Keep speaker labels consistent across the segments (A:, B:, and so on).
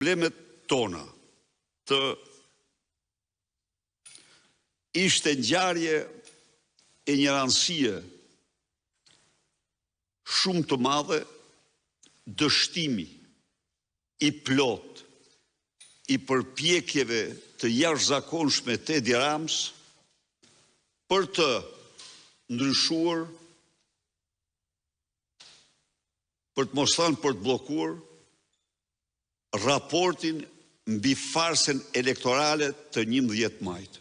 A: problemet tona të ishte ngjarje e një rëndësie shumë të madhe, dështimi i plot i përpjekjeve të jashtëzakonshme të Edi Ramës për të ndryshuar, për të mos thënë për të bllokuar raportin mbi farsën elektorale të 11 majit.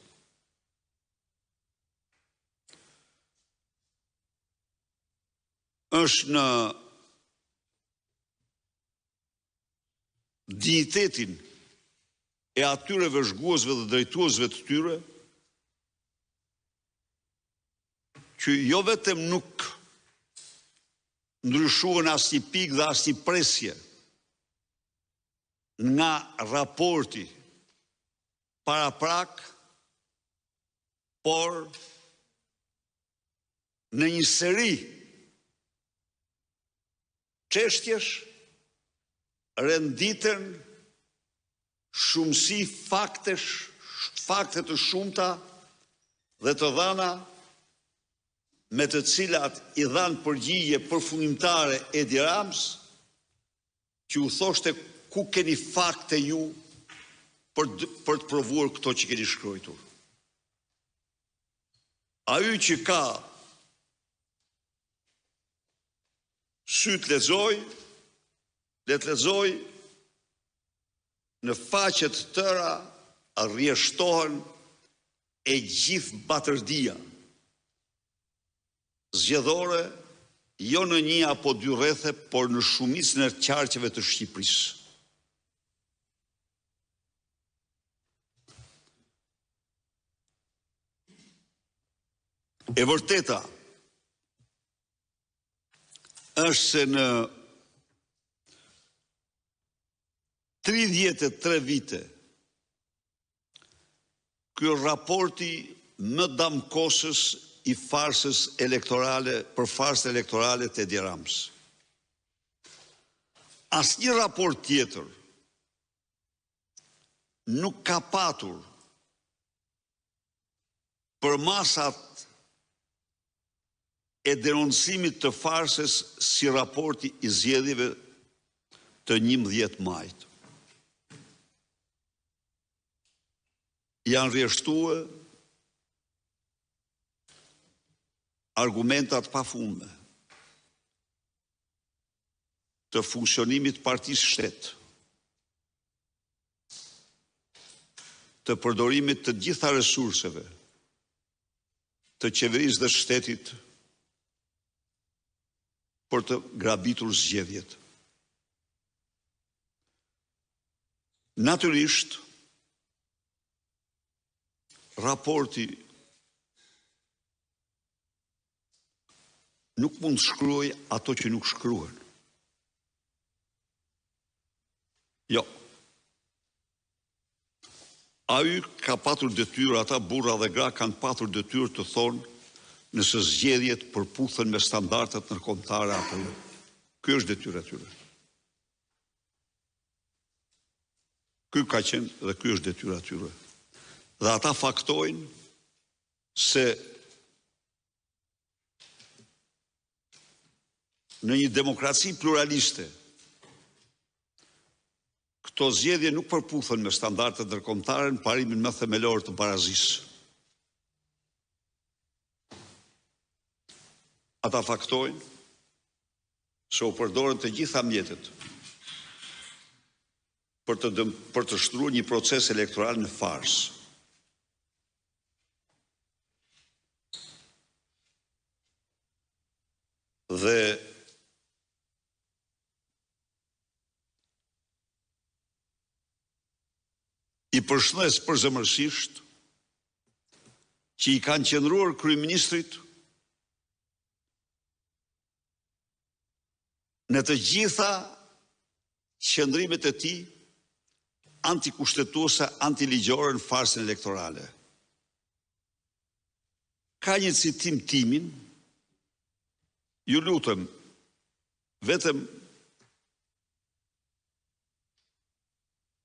A: Është në dignitetin e atyre vëzhguesve dhe drejtuesve të tyre që jo vetëm nuk ndryshuan asnjë pikë dhe asnjë presje nga raporti paraprak, por në një seri çështjesh renditën shumësi fakte të shumta dhe të dhëna me të cilat i dhanë përgjigje përfundimtare Edi Ramës, që u thoshte ku keni fakte ju për të provuar këto që keni shkruar. Ai që ka sy të lexoj, le të lexoj në faqet të tëra rrjeshtohen e gjithë batërdia zgjedhore, jo në një apo dy rrethe, por në shumicën e qarqeve të Shqipërisë. E vërteta është se në 33 vite ky raporti më damkosës i farsës elektorale për farsën elektorale të Edi Ramës. Asnjë raport tjetër nuk ka patur për masat e denoncimit të farsës si raporti i zgjedhjeve të 11 majit. Janë rrjeshtuar argumentat pafundme të funksionimit të partisë shtet, të përdorimit të gjitha resurseve të qeverisë dhe shtetit për të grabitur zgjedhjet. Natyrisht, raporti nuk mund të shkruaj ato që nuk shkruan. Jo. Ai ka patur detyrë, ata burra dhe gra kanë patur detyrë të thonë nëse zgjedhjet përputhen me standardet ndërkombëtare apo jo. Ky është detyra e tyre. Ky ka qenë dhe ky është detyra e tyre. Dhe ata faktojnë se në një demokraci pluraliste këto zgjedhje nuk përputhen me standardet ndërkombëtare në parimin më themelor të barazisë. Ata faktojnë se u përdoren të gjitha mjetet për të shtruar një proces elektoral në farsë. Dhe i përshëndes përzemërsisht që i kanë qendruar kryeministrit në të gjitha qëndrimet e tij antikushtetuese, antiligjore në farsën elektorale. Ka një citim timin, ju lutem, vetëm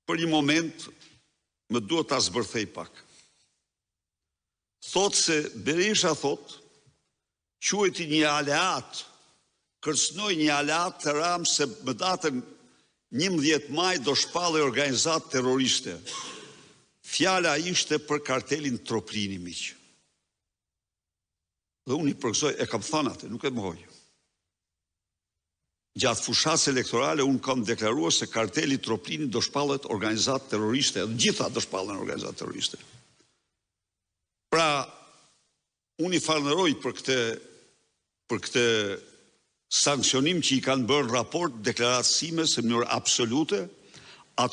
A: për një moment më duhet ta zbërthej pak. Thot se Berisha thot, quajti një aleat, kërcënoi një aleat të Rama se më datën 11 maj do shpallej organizatë terroriste. Fjala ishte për kartelin Troprini, miq. Dhe unë i përgëzoj, e kam thënë atë, nuk e mohoj. Gjatë fushatës elektorale unë kam deklaruar se karteli Troprini do shpallet organizatë terroriste, dhe gjitha do shpallen organizatë terroriste. Pra, unë i falënderoj për këtë sankcionim që i kanë bërë raport deklaratësime se në mënyrë absolute, ato